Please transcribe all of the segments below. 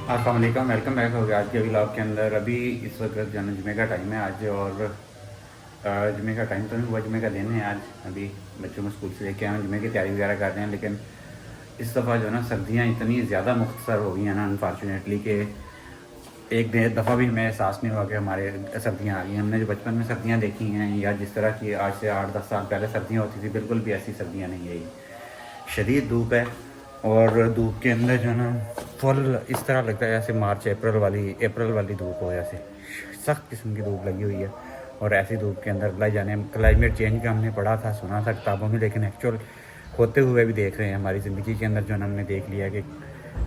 अस्सलाम वालेकुम, welcome back हो गया आज के व्लॉग के अंदर। अभी इस वक्त जो है ना जुमे का टाइम है आज, और जुमे का टाइम तो नहीं हुआ, जुमे का दिन है आज। अभी बच्चों को स्कूल से लेके आए हैं, जुमे की तैयारी वगैरह कर रहे हैं। लेकिन इस दफ़ा जो है ना सर्दियाँ इतनी ज़्यादा मुख्तसर हो गई हैं ना अनफॉर्चुनेटली, कि एक दफ़ा भी हमें एहसास नहीं हुआ कि हमारे सर्दियाँ आ गई हैं। हमने जो बचपन में सर्दियाँ देखी हैं या जिस तरह की आज से 8-10 साल पहले सर्दियाँ होती थी, बिल्कुल भी ऐसी सर्दियाँ नहीं है। शदीद धूप है, और धूप के अंदर जो है ना फुल इस तरह लगता है जैसे मार्च अप्रैल वाली धूप हो, जैसे सख्त किस्म की धूप लगी हुई है। और ऐसी धूप के अंदर अल्लाह जाने, क्लाइमेट चेंज का हमने पढ़ा था, सुना था किताबों में, लेकिन एक्चुअल होते हुए भी देख रहे हैं हमारी ज़िंदगी के अंदर। जो है ना हमने देख लिया कि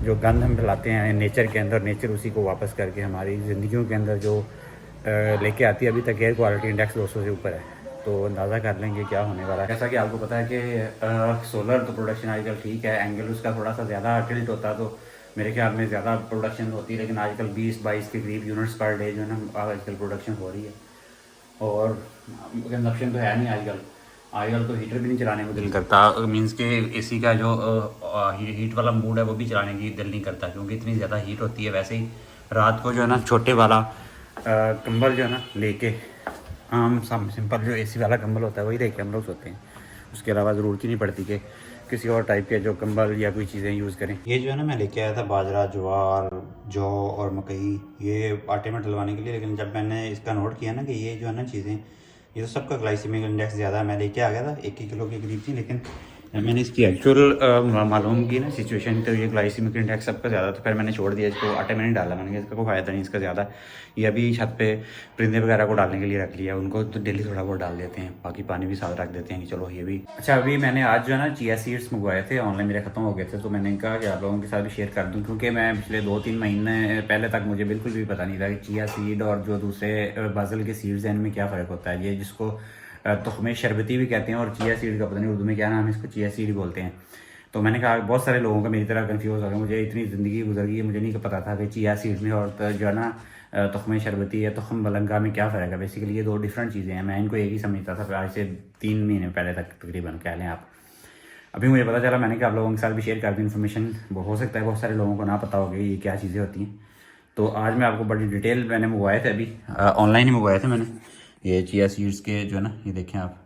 जो गंद हम फैलाते हैं नेचर के अंदर, नेचर उसी को वापस करके हमारी ज़िंदगियों के अंदर जो लेके आती है। अभी तक एयर क्वालिटी इंडेक्स 200 से ऊपर है, तो अंदाज़ा कर लेंगे क्या होने वाला है। जैसा कि आपको पता है कि सोलर तो प्रोडक्शन आजकल ठीक है, एंगल उसका थोड़ा सा ज़्यादा टिल्ट होता है तो मेरे ख्याल में ज़्यादा प्रोडक्शन होती है। लेकिन आजकल 20-22 के करीब यूनिट्स पर डे जो है ना आजकल प्रोडक्शन हो रही है, और कंजप्शन तो है नहीं आजकल। आजकल तो हीटर भी नहीं चलाने को दिल करता, मींस के एसी का जो हीट वाला मूड है वो भी चलाने की दिल नहीं करता, क्योंकि इतनी ज़्यादा हीट होती है। वैसे ही रात को जो है ना छोटे वाला कंबल जो है ना लेके, आम सिंपल जो एसी वाला कंबल होता है वही लेके हम लोग सोते हैं। उसके अलावा ज़रूरत ही नहीं पड़ती कि किसी और टाइप के जो कंबल या कोई चीज़ें यूज़ करें। ये जो है ना मैं लेके आया था बाजरा, ज्वार, जौ और मकई, ये आटे में डलवाने के लिए। लेकिन जब मैंने इसका नोट किया ना कि ये जो है ना चीज़ें, ये तो सबका ग्लाइसेमिक इंडेक्स ज़्यादा है। मैं लेके आ गया था 1 किलो के करीब थी, लेकिन जब मैंने इसकी एक्चुअल मालूम की ना सिचुएशन, तो ये ग्लाइसेमिक इंडेक्स सबका ज़्यादा। तो फिर मैंने छोड़ दिया इसको, आटे में नहीं डाला। मैंने कहा इसका कोई फ़ायदा नहीं इसका ज़्यादा। ये अभी छत पे परिंदे वगैरह को डालने के लिए रख लिया, उनको तो डेली थोड़ा बहुत डाल देते हैं, बाकी पानी भी साथ रख देते हैं कि चलो ये भी अच्छा। अभी मैंने आज जो है ना चिया सीड्स मंगवाए थे ऑनलाइन, मेरे ख़त्म हो गए थे, तो मैंने कहा कि आप लोगों के साथ भी शेयर कर दूँ, क्योंकि मैं पिछले 2-3 महीने पहले तक मुझे बिल्कुल भी पता नहीं था कि चिया सीड और जो दूसरे बाजल के सीड्स हैं इनमें क्या फ़र्क होता है। ये जिसको तुख़्मे शरबती भी कहते हैं, और चिया सीड का पता नहीं उर्दू में क्या नाम है, इसको चिया सीड बोलते हैं। तो मैंने कहा बहुत सारे लोगों का मेरी तरह कंफ्यूज हो गया, मुझे इतनी ज़िंदगी गुजर गई है, मुझे नहीं पता था कि चिया सीड में और जो है ना तुख़्मे शरबती या तुख़्म बलंगा में क्या फ़र्क है। बेसिकली ये दो डिफरेंट चीज़ें हैं, मैं इनको एक ही समझता था आज से 3 महीने पहले तक तकरीबन, कह लें आप। अभी मुझे पता चला, मैंने कहा आप लोगों के साथ भी शेयर कर दी इन्फॉर्मेशन। हो सकता है बहुत सारे लोगों को ना पता होगा ये क्या चीज़ें होती हैं। तो आज मैं आपको बड़ी डिटेल, मैंने मंगवाए थे अभी ऑनलाइन ही मंगवाए थे मैंने, ये चिया सीड्स के जो है ना, ये देखें आप।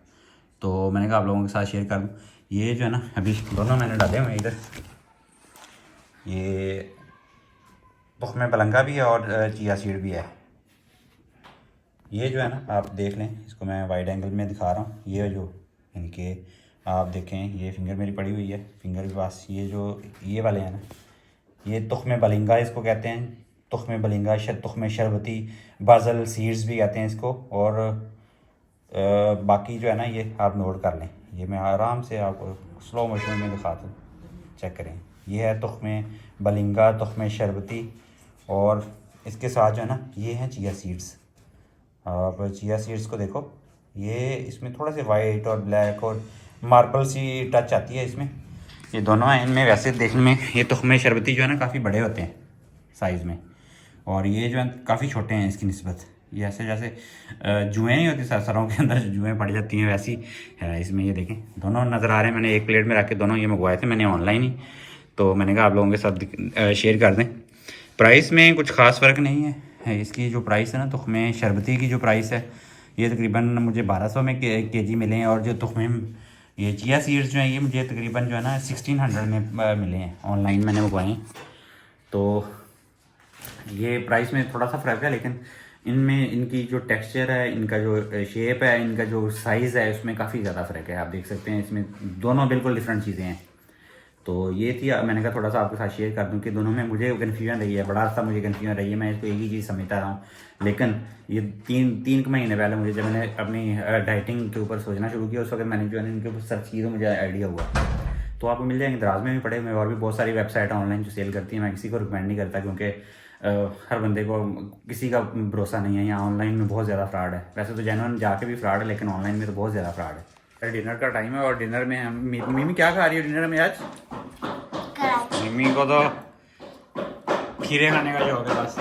तो मैंने कहा आप लोगों के साथ शेयर कर दूँ। ये जो है ना अभी दोनों मैंने डाले हुए इधर, ये तुख़्मे बलंगा भी है और चिया सीड भी है। ये जो है ना आप देख लें, इसको मैं वाइड एंगल में दिखा रहा हूँ। ये जो इनके आप देखें, ये फिंगर मेरी पड़ी हुई है, फिंगर के पास ये जो ये वाले हैं ना, ये तुख़्मे बलिंगा इसको कहते हैं। तुख़्मे बलिंगा, तुख़्मे शरबती, बाजल सीड्स भी कहते हैं इसको। और बाकी जो है ना ये आप नोट कर लें, ये मैं आराम से आपको स्लो मोशन में दिखाता हूँ, चेक करें। ये है तुख़्मे बलिंगा, तुख़्मे शरबती, और इसके साथ जो है ना ये हैं चिया सीड्स। आप चिया सीड्स को देखो, ये इसमें थोड़ा से वाइट और ब्लैक और मार्बल सी टच आती है इसमें। ये दोनों हैं, इनमें वैसे देखने में ये तुख़्मे शरबती जो है ना काफ़ी बड़े होते हैं साइज़ में, और ये जो है काफ़ी छोटे हैं इसकी निस्बत। ये ऐसे जैसे जुएँ नहीं होती सरों के अंदर जो जुएँ पड़ जाती हैं, वैसी है इसमें। ये देखें दोनों नज़र आ रहे हैं, मैंने एक प्लेट में रख के दोनों ये मंगवाए थे मैंने ऑनलाइन ही। तो मैंने कहा आप लोगों के साथ शेयर कर दें। प्राइस में कुछ ख़ास फ़र्क नहीं है। इसकी जो प्राइस है ना, तुख़्मे शरबती की जो प्राइस है, ये तकरीबन मुझे 1200 में केजी मिले हैं। और जो तुख़्मे ये चिया सीड्स जो हैं ये मुझे तकरीबन जो है ना 1600 में मिले हैं, ऑनलाइन मैंने मंगवाए हैं। तो ये प्राइस में थोड़ा सा फ़र्क है, लेकिन इनमें इनकी जो टेक्सचर है, इनका जो शेप है, इनका जो साइज़ है, उसमें काफ़ी ज़्यादा फ़र्क है। आप देख सकते हैं इसमें दोनों बिल्कुल डिफरेंट चीज़ें हैं। तो ये थी, मैंने कहा थोड़ा सा आपके साथ शेयर कर दूं कि दोनों में मुझे कन्फ्यूजन रही है, बड़ा अर्सा मुझे कन्फ्यूजन रही है। मैं इसको एक ही चीज़ समझता रहा हूँ, लेकिन ये तीन महीने पहले मुझे, जब मैंने अपनी डाइटिंग के ऊपर सोचना शुरू किया, उस वक्त मैंने जो है इनके ऊपर सर्च की तो मुझे आइडिया हुआ। तो आपको मिल जाएंगे, दराज में भी पड़े हुए, और भी बहुत सारी वेबसाइट ऑनलाइन जो सेल करती हैं। मैं किसी को रिकमेंड नहीं करता, क्योंकि हर बंदे को किसी का भरोसा नहीं है। यहाँ ऑनलाइन में बहुत ज़्यादा फ्रॉड है, वैसे तो जेन्युइन जाके भी फ्रॉड है, लेकिन ऑनलाइन में तो बहुत ज़्यादा फ्रॉड है। डिनर का टाइम है, और डिनर में हम मिमी क्या खा रही है डिनर में आज? मम्मी को तो खीरे खाने का शौक है बस।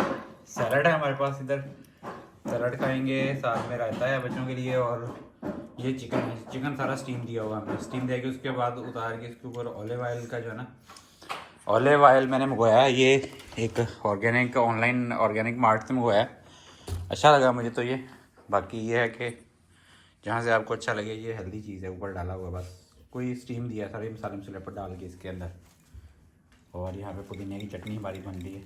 सैलड है हमारे पास इधर, सैलड खाएंगे, साथ में रायता है बच्चों के लिए, और ये चिकन है। चिकन सारा स्टीम दिया हुआ हमने, स्टीम दे के उसके बाद उतार के इसके ऊपर ऑलिव ऑयल का जो है ना, ऑलिव ऑयल मैंने मंगवाया है। ये एक ऑर्गेनिक ऑनलाइन ऑर्गेनिक मार्ट से मंगवाया है, अच्छा लगा मुझे तो ये। बाकी ये है कि जहाँ से आपको अच्छा लगे, ये हेल्दी चीज़ है, ऊपर डाला हुआ बस कोई स्टीम दिया सारे मसाले मसाले पर डाल के इसके अंदर। और यहाँ पे पुदीने की चटनी हमारी बन रही है।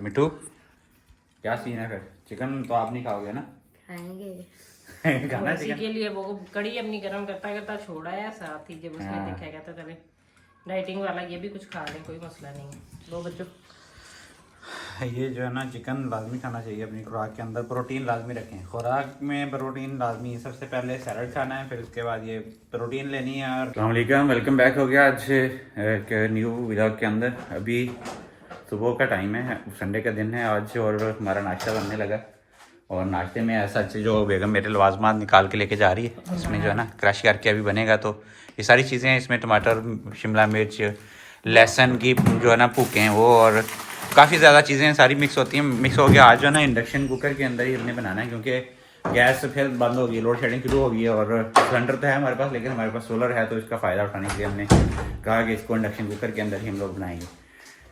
मिट्टू क्या सीन है फिर? चिकन तो आप नहीं खाओगे ना? खाएंगे। खाना इसी चिकन? के लिए वो कड़ी अपनी गर्म करता करता छोड़ा है, साथ ही जब उसने देखा है तो चले डाइटिंग वाला ये भी कुछ खा लें, कोई मसला नहीं है। लो बच्चों, ये जो है ना, चिकन लाजमी खाना चाहिए अपनी खुराक के अंदर, प्रोटीन लाजमी रखें खुराक में, प्रोटीन लाजमी है। सबसे पहले सैलड खाना है, फिर उसके बाद ये प्रोटीन लेनी है। और अस्सलाम वेलकम बैक हो गया आज एक न्यू व्लॉग के अंदर। अभी सुबह का टाइम है, संडे का दिन है आज, और हमारा नाश्ता बनने लगा। और नाश्ते में ऐसा जो बेगम मेरे लवाजमात निकाल के लेके जा रही है, इसमें जो है ना क्रश करके अभी बनेगा। तो ये सारी चीज़ें हैं, इसमें टमाटर, शिमला मिर्च, लहसुन की जो है ना भूकें हैं वो, और काफ़ी ज़्यादा चीज़ें सारी मिक्स होती हैं। मिक्स हो गया आज जो है ना इंडक्शन कुकर के अंदर ही हमने बनाना है, क्योंकि गैस फिर बंद हो गई, लोड शेडिंग शुरू हो गई है। और सिलेंडर तो है हमारे पास, लेकिन हमारे पास सोलर है, तो इसका फ़ायदा उठाने के लिए हमने कहा कि इसको इंडक्शन कुकर के अंदर ही हम लोग बनाएंगे।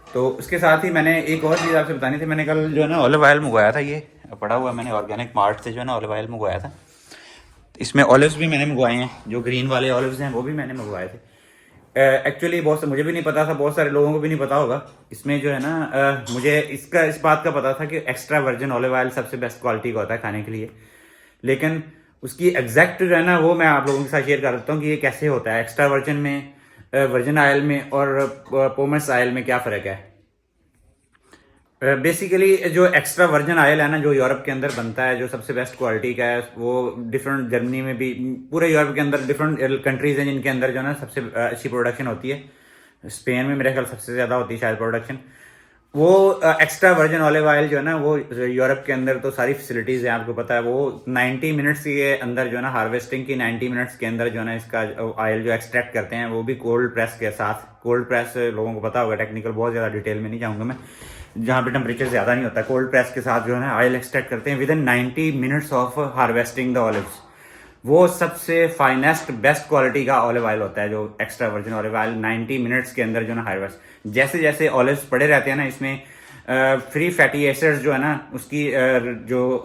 तो उसके साथ ही मैंने एक और चीज़ आपसे बतानी थी। मैंने कल जो है ना ऑलिव ऑयल मंगवाया था, ये पड़ा हुआ मैंने ऑर्गेनिक मार्ट से जो है ना ऑलिव ऑयल मंगवाया था। इसमें ऑलिव्स भी मैंने मंगवाए हैं, जो ग्रीन वाले ऑलिव्स हैं वो भी मैंने मंगवाए थे। एक्चुअली बहुत मुझे भी नहीं पता था, बहुत सारे लोगों को भी नहीं पता होगा। इसमें जो है ना मुझे इस बात का पता था कि एक्स्ट्रा वर्जिन ऑलिव ऑयल सबसे बेस्ट क्वालिटी का होता है खाने के लिए, लेकिन उसकी एग्जैक्ट जो है ना वो मैं आप लोगों के साथ शेयर कर देता हूँ कि ये कैसे होता है। एक्स्ट्रा वर्जिन में, वर्जिन ऑयल में और पोमेस ऑयल में क्या फ़र्क है। बेसिकली जो एक्स्ट्रा वर्जिन ऑयल है ना, जो यूरोप के अंदर बनता है, जो सबसे बेस्ट क्वालिटी का है, वो डिफरेंट, जर्मनी में भी, पूरे यूरोप के अंदर डिफरेंट कंट्रीज हैं जिनके अंदर जो है ना सबसे अच्छी प्रोडक्शन होती है। स्पेन में मेरे ख्याल सबसे ज़्यादा होती है शायद प्रोडक्शन। वो एक्स्ट्रा वर्जिन ऑलिव ऑयल जो है ना, वो यूरोप के अंदर तो सारी फैसिलिटीज़ हैं, आपको पता है। वो 90 मिनट्स के अंदर जो है ना, हार्वेस्टिंग की 90 मिनट्स के अंदर जो है ना इसका ऑयल जो एक्सट्रैक्ट करते हैं, वो भी कोल्ड प्रेस के साथ। कोल्ड प्रेस लोगों को पता होगा, टेक्निकल बहुत ज़्यादा डिटेल में नहीं जाऊँगा मैं, जहाँ पे टेम्परेचर ज़्यादा नहीं होता। कोल्ड प्रेस के साथ जो है ना ऑयल एक्सट्रैक्ट करते हैं with in 90 minutes of harvesting the olives. वो सबसे फाइनेस्ट बेस्ट क्वालिटी का ऑलिव ऑयल होता है, जो extra virgin olive oil 90 minutes के अंदर जो ना हार्वेस्ट। जैसे जैसे ऑलिव्स पड़े रहते हैं ना, इसमें फ्री फैटी एसिड्स जो है ना, उसकी जो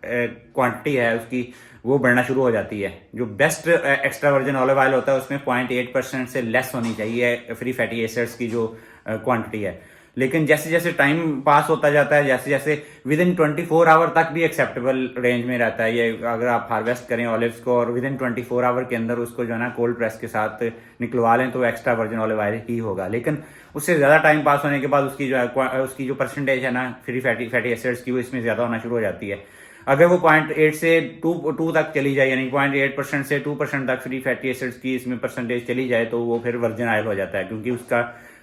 क्वांटिटी है उसकी, वो बढ़ना शुरू हो जाती है। जो best extra virgin olive oil होता है उसमें 0.8% से लेस होनी चाहिए फ्री फैटी एसिड्स की जो क्वांटिटी है। लेकिन जैसे जैसे टाइम पास होता जाता है, जैसे जैसे विद इन 24 आवर तक भी एक्सेप्टेबल रेंज में रहता है ये। अगर आप हार्वेस्ट करें ऑलिव्स को और विद इन 24 आवर के अंदर उसको जो है ना कोल्ड प्रेस के साथ निकलवा लें, तो एक्स्ट्रा वर्जिन ऑलिव ऑयल ही होगा। लेकिन उससे ज़्यादा टाइम पास होने के बाद उसकी जो है, उसकी जो परसेंटेज है ना फ्री फैटी एसिड्स की, वो इसमें ज़्यादा होना शुरू हो जाती है। अगर वो 0.8 से 2 तक चली जाए, यानी 0.8% से 2% तक फ्री फैटी एसिड्स की इसमें परसेंटेज चली जाए, तो वो फिर वर्जिन ऑयल हो जाता है, क्योंकि उसका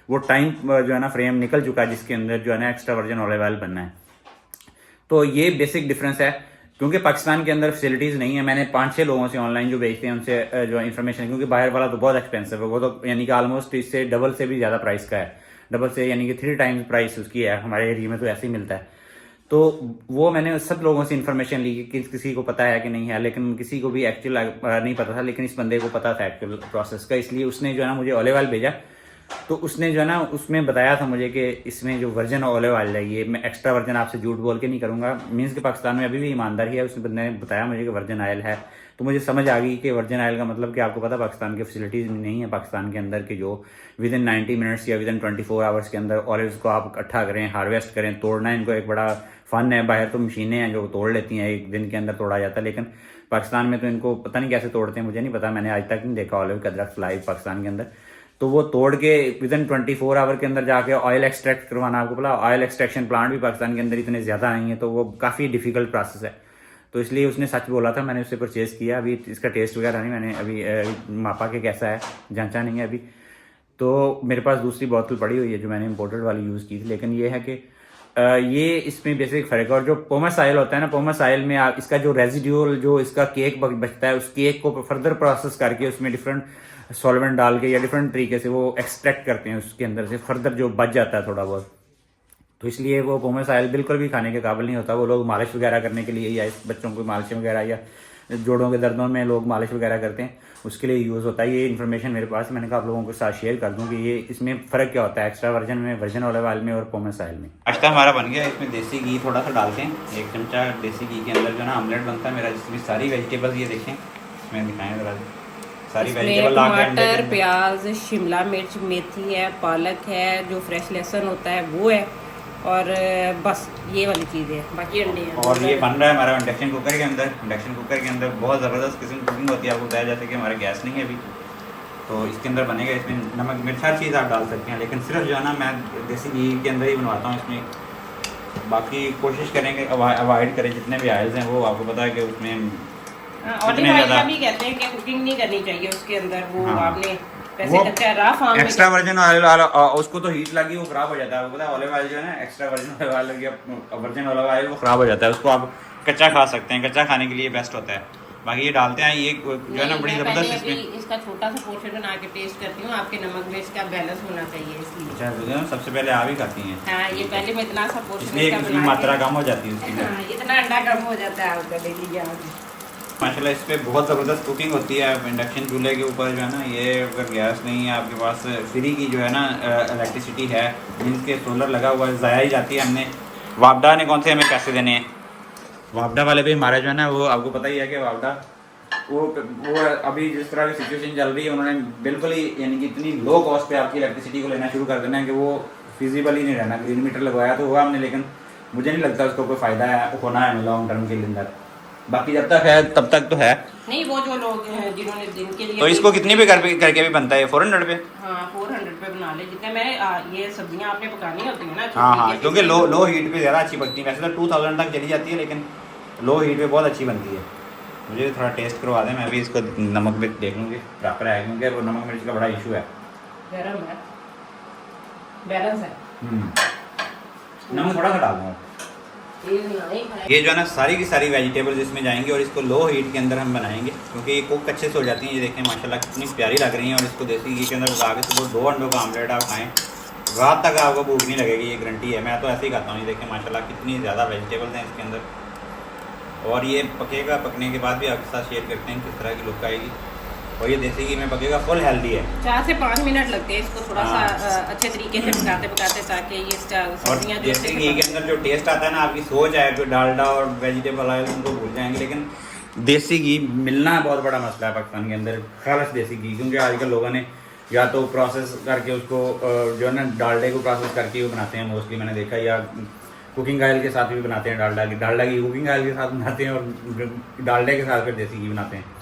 वो टाइम जो है ना फ्रेम निकल चुका है जिसके अंदर जो है ना एक्स्ट्रा वर्जिन ऑलिव ऑयल बनना है। तो ये बेसिक डिफरेंस है। क्योंकि पाकिस्तान के अंदर फैसिलिटीज़ नहीं है, मैंने 5-6 लोगों से ऑनलाइन जो बेचते हैं उनसे जो इन्फॉर्मेशन, क्योंकि बाहर वाला तो बहुत एक्सपेंसिव है, वो तो यानी कि ऑलमोस्ट इससे डबल से भी ज़्यादा प्राइस का है, डबल से यानी कि 3 टाइम्स प्राइस उसकी है। हमारे एरिया में तो ऐसे ही मिलता है। तो वो मैंने सब लोगों से इन्फॉर्मेशन ली कि किसी को पता है कि नहीं है, लेकिन किसी को भी एक्चुअल नहीं पता था, लेकिन इस बंदे को पता था एक्चुअल प्रोसेस का, इसलिए उसने जो है ना मुझे ऑलिव ऑयल भेजा। तो उसने जो है ना उसमें बताया था मुझे कि इसमें जो वर्जिन ऑलिव ऑयल है, ये मैं एक्स्ट्रा वर्जिन आपसे झूठ बोल के नहीं करूँगा, मीन्स कि पाकिस्तान में अभी भी ईमानदारी है। उस बंदे ने बताया मुझे कि वर्जिन ऑयल है, तो मुझे समझ आ गई कि वर्जिन ऑयल का मतलब कि आपको पता पाकिस्तान की फैसिलिटीज़ नहीं है पाकिस्तान के अंदर के जो विद इन 90 मिनट्स या विद इन 24 आवर्स के अंदर ऑलिव्स को आप इकट्ठा करें, हार्वेस्ट करें। तोड़ना इनको एक बड़ा फन है। बाहर तो मशीनें हैं जो तोड़ लेती हैं, एक दिन के अंदर तोड़ा जाता है, लेकिन पाकिस्तान में तो इनको पता नहीं कैसे तोड़ते हैं, मुझे नहीं पता, मैंने आज तक नहीं देखा ऑलिव का दरख्त लाइव पाकिस्तान के अंदर। तो वो तोड़ के विद इन 24 आवर के अंदर जाके ऑयल एक्सट्रैक्ट करवाना, आपको बोला ऑयल एक्सट्रैक्शन प्लांट भी पाकिस्तान के अंदर इतने ज़्यादा नहीं है, तो वो काफ़ी डिफिकल्ट प्रोसेस है। तो इसलिए उसने सच बोला था, मैंने उससे परचेज़ किया। अभी इसका टेस्ट वगैरह नहीं, मैंने अभी मापा के कैसा है जांचा नहीं है अभी। तो मेरे पास दूसरी बोतल पड़ी हुई है जो मैंने इम्पोर्टेड वाली यूज़ की थी। लेकिन ये है कि ये इसमें बेसिक फ़र्क है। और जो पोमस ऑयल होता है ना, पोमस ऑयल में आप इसका जो रेजिड्यूल जो इसका केक बचता है, उस केक को फर्दर प्रोसेस करके उसमें डिफरेंट सॉल्वेंट डाल के या डिफरेंट तरीके से वो एक्सट्रैक्ट करते हैं उसके अंदर से फर्दर जो बच जाता है थोड़ा बहुत। तो इसलिए वो पोमेस ऑयल बिल्कुल भी खाने के काबिल नहीं होता। वो लोग मालिश वगैरह करने के लिए या बच्चों को मालिश वगैरह या जोड़ों के दर्दों में लोग मालिश वगैरह करते हैं, उसके लिए यूज़ होता है। ये इन्फॉर्मेशन मेरे पास, मैंने कहा आप लोगों के साथ शेयर कर दूँ कि ये इसमें फ़र्क क्या होता है एक्स्ट्रा वर्जन में, वर्जन ऑलिव ऑयल में और पोमेस ऑयल में। नाश्ता हमारा बन गया, इसमें देसी घी थोड़ा सा डालते हैं, 1 चमचा देसी घी के अंदर जो है ना आमलेट बनता है मेरा, जिसमें सारी वेजिटेबल्स ये देखें, इसमें दिखाएँ ज़रा, सारी वेजिटेबल टमाटर, प्याज, शिमला मिर्च, मेथी है, पालक है, जो फ्रेश लहसुन होता है वो है, और बस ये वाली चीज़ें हैं, बाकी अंडे हैं। और ये बन रहा है हमारा इंडक्शन कुकर के अंदर। इंडक्शन कुकर के अंदर बहुत ज़बरदस्त किस्म की कुकिंग होती है, आपको बताया जैसे कि हमारा गैस नहीं है अभी, तो इसके अंदर बनेगा। इसमें नमक मिर्च हर चीज़ आप डाल सकते हैं, लेकिन सिर्फ जो है ना मैं देसी घी के अंदर ही बनवाता हूँ इसमें। बाकी कोशिश करेंगे अवॉइड करें जितने भी ऑयल्स हैं, वो आपको पता है कि उसमें ऑलिव ऑयल का भी कहते हैं कि कुकिंग नहीं करनी चाहिए उसके अंदर, वो आपने वो एक्स्ट्रा वर्जन ऑलिव ऑयल उसको तो हीट लगी वो खराब हो जाता है, पता है। ऑलिव ऑयल जो है ना एक्स्ट्रा वर्जन ऑलिव लगी, वर्जन ऑलिव ऑयल वो खराब हो जाता है, उसको आप कच्चा खा सकते हैं, कच्चा खाने के लिए बेस्ट होता है। बाकी ये डालते हैं, ये जो है ना बड़ी जबरदस्त इसमें। इसका छोटा सा पोर्शन बना के टेस्ट करती हूँ, आपके नमक मिर्च का बैलेंस होना चाहिए इसलिए। अच्छा, सबसे पहले आप ही खाती हैं? हाँ, ये पहले मैं इतना सा पोर्शन, इसलिए इसकी मात्रा कम हो जाती है उसकी। हाँ, इतना अंडा कम हो जाता है आपका डेली यहाँ। माशाल्लाह इस पर बहुत ज़बरदस्त कुकिंग होती है इंडक्शन चूल्हे के ऊपर जो है ना। ये अगर गैस नहीं है आपके पास, फ्री की जो है ना इलेक्ट्रिसिटी है, मीन्स के सोलर लगा हुआ है, ज़ाया ही जाती है। हमने वापडा ने कौन से हमें पैसे देने हैं, वापडा वाले भी हमारा जो है ना, वो आपको पता ही है कि वापडा वो अभी जिस तरह की सिचुएशन चल रही है, उन्होंने बिल्कुल ही यानी कि इतनी लो कॉस्ट पे आपकी इलेक्ट्रिसिटी को लेना शुरू कर देना है कि वो फिजिबल ही नहीं रहना। ग्रीन मीटर लगवाया तो हुआ हमने, लेकिन मुझे नहीं लगता उसको कोई फ़ायदा है होना है लॉन्ग टर्म के अंदर। बाकी जब तक है तब तक तो है नहीं। वो जो लोग हैं जिन्होंने दिन के लिए, तो इसको कितनी पे करके भी बनता है, 400 पे? हाँ, 400 पे बना ले जितने मैंने ये सब्जियां आपने पकानी होती है ना। हाँ, क्योंकि लो हीट पे ज़्यादा अच्छी पकती है। वैसे तो 2000 तक चली जाती है, लेकिन लो हीट पे बहुत अच्छी बनती है। मुझे थोड़ा टेस्ट करवा दें, मैं भी इसको नमक भी देख लूँगी प्रॉपर है, क्योंकि वो नमक मिर्च का बड़ा इशू है। गरम है, बैलेंस है। नमक थोड़ा सा डाल दूँगा। ये जो है ना सारी की सारी वेजिटेबल्स इसमें जाएंगी और इसको लो हीट के अंदर हम बनाएंगे, क्योंकि ये कुक अच्छे से हो जाती हैं। ये देखें माशाल्लाह कितनी प्यारी लग रही हैं। और इसको देसी घी के अंदर पका के सुबह 2 अंडों का आमलेट आप खाएँ, रात तक आपको भूख नहीं लगेगी, ये गारंटी है। मैं तो ऐसे ही खाता हूँ। ये देखें माशाल्लाह कितनी ज़्यादा वेजिटेबल्स हैं इसके अंदर। और ये पकेगा, पकने के बाद भी आपके साथ शेयर करते हैं किस तरह की लुक आएगी। और ये देसी घी में पकेगा, फुल हेल्दी है। 4 से 5 मिनट लगते हैं इसको थोड़ा सा अच्छे तरीके से पकाते पकाते, ताकि ये और देसी घी के अंदर जो टेस्ट आता है ना, आपकी सोच है जो डालडा और वेजिटेबल ऑयल उनको भूल जाएंगे। लेकिन देसी घी मिलना बहुत बड़ा मसला है पाकिस्तान के अंदर, खालस देसी घी। क्योंकि आजकल लोगों ने या तो प्रोसेस करके उसको जो है ना डालडे को प्रोसेस करके वो बनाते हैं मोस्टली, मैंने देखा, या कुकिंग ऑयल के साथ भी बनाते हैं। डालडा की कुकिंग ऑयल के साथ बनाते हैं और डालडे के साथ फिर देसी घी बनाते हैं।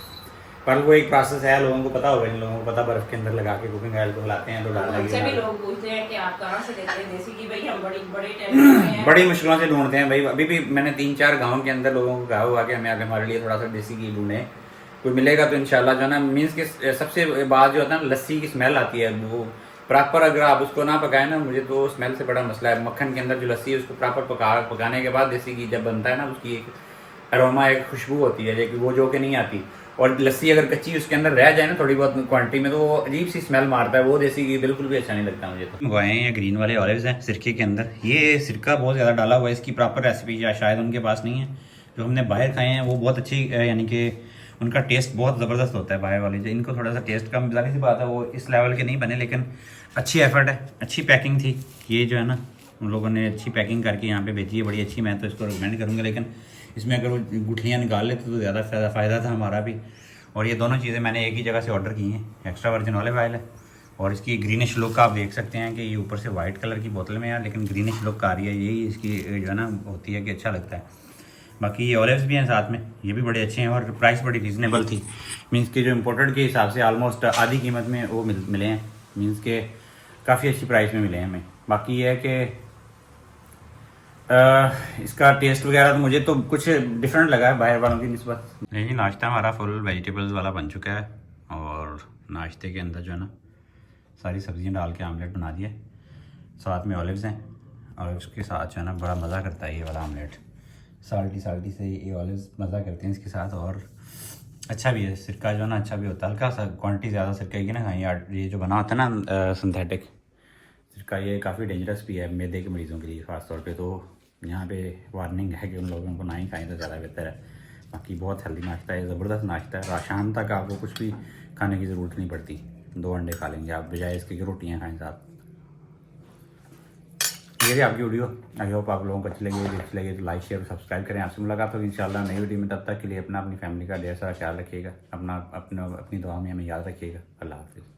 पर वो एक प्रोसेस है, लोगों को पता होगा, इन लोगों को पता, बर्फ़ के अंदर लगा के कुकिंग ऑयल को हिलाते हैं तो डालडा घी। भी लोग पूछते हैं कि आप कहाँ से लेते हैं देसी घी? भाई हम बड़ी मुश्किलों से ढूंढते हैं भाई। अभी भी मैंने 3-4 गाँव के अंदर लोगों को कहा हुआ कि हमें आगे हमारे लिए थोड़ा सा देसी घी ढूंढें, कोई मिलेगा तो इंशाल्लाह। जो है ना मीन्स के सबसे बात जो होता है ना, लस्सी की स्मेल आती है, वो प्रॉपर अगर आप उसको ना पकाए ना, मुझे तो स्मेल से बड़ा मसला है। मक्खन के अंदर जो लस्सी है उसको प्रॉपर पकाने के बाद देसी घी जब बनता है ना, उसकी एक अरोमा, एक खुशबू होती है लेकिन वो जो कि नहीं आती। और लस्सी अगर कच्ची उसके अंदर रह जाए ना थोड़ी बहुत क्वांटिटी में, तो वो अजीब सी स्मेल मारता है। वो देसी घी बिल्कुल भी अच्छा नहीं लगता मुझे। तो मंगवाए हैं ये ग्रीन वाले ऑलिव्स हैं सिरके के अंदर। ये सिरका बहुत ज़्यादा डाला हुआ है, इसकी प्रॉपर रेसिपी या शायद उनके पास नहीं है। जो हमने बाहर खाए हैं वो बहुत अच्छी, यानी कि उनका टेस्ट बहुत ज़बरदस्त होता है बाहर वाले। जो इनको थोड़ा सा टेस्ट कम, जाहिर सी बात है वो इस लेवल के नहीं बने, लेकिन अच्छी एफर्ट है, अच्छी पैकिंग थी। ये जो है ना उन लोगों ने अच्छी पैकिंग करके यहाँ पे भेजी है, बड़ी अच्छी। मैं तो इसको रिकमेंड करूँगा, लेकिन इसमें अगर वो गुठलियाँ निकाल लेते तो ज़्यादा फ़ायदा था हमारा भी। और ये दोनों चीज़ें मैंने एक ही जगह से ऑर्डर की हैं। एक्स्ट्रा वर्जिन ऑलिव ऑयल है और इसकी ग्रीनिश लुक आप देख सकते हैं कि ये ऊपर से वाइट कलर की बोतल में है, लेकिन ग्रीनिश लुक आ रही है। यही इसकी जो है ना होती है कि अच्छा लगता है। बाकी ये ऑलिव्स भी हैं साथ में, ये भी बड़े अच्छे हैं और प्राइस बड़ी रीज़नेबल थी। मीन्स के जो इम्पोर्टेड के हिसाब से आलमोस्ट आधी कीमत में वो मिले हैं। मीन्स के काफ़ी अच्छी प्राइस में मिले हैं हमें। बाकी ये है कि इसका टेस्ट वगैरह तो मुझे तो कुछ डिफरेंट लगा है बाहर वालों की निस्बत। नहीं, नाश्ता हमारा फुल वेजिटेबल्स वाला बन चुका है और नाश्ते के अंदर जो है ना सारी सब्जियां डाल के आमलेट बना दिया, साथ में ऑलिव्स हैं और उसके साथ जो है ना बड़ा मज़ा करता है ये वाला आमलेट। साल्टी से ये ऑलिव्स मज़ा करते हैं इसके साथ और अच्छा भी है। सिरका जो है ना अच्छा भी होता है, हल्का सा क्वांटिटी ज़्यादा सिरका की ना खाएं। ये जो बना होता है ना सिंथेटिक सिरका, ये काफ़ी डेंजरस भी है मैदे के मरीज़ों के लिए ख़ास तौर पे। तो यहाँ पे वार्निंग है कि उन लोगों को ना ही खाएं तो ज़्यादा बेहतर है। बाकी बहुत हेल्दी नाश्ता है, ज़बरदस्त नाश्ता है। शाम तक आपको कुछ भी खाने की ज़रूरत नहीं पड़ती, 2 अंडे खा लेंगे आप बजाय इसके कि रोटियाँ खाएं साथ। ये थी आपकी वीडियो। आई होप आप लोगों को अच्छी लगी तो लाइक शेयर और सब्सक्राइब करें। आपसे मुलाकात होगी इंशाल्लाह नई वीडियो में। तब तक के लिए अपनी फैमिली का ढेर सारा ख्याल रखिएगा, अपनी दुआ में हमें याद रखिएगा। अल्लाह हाफिज़।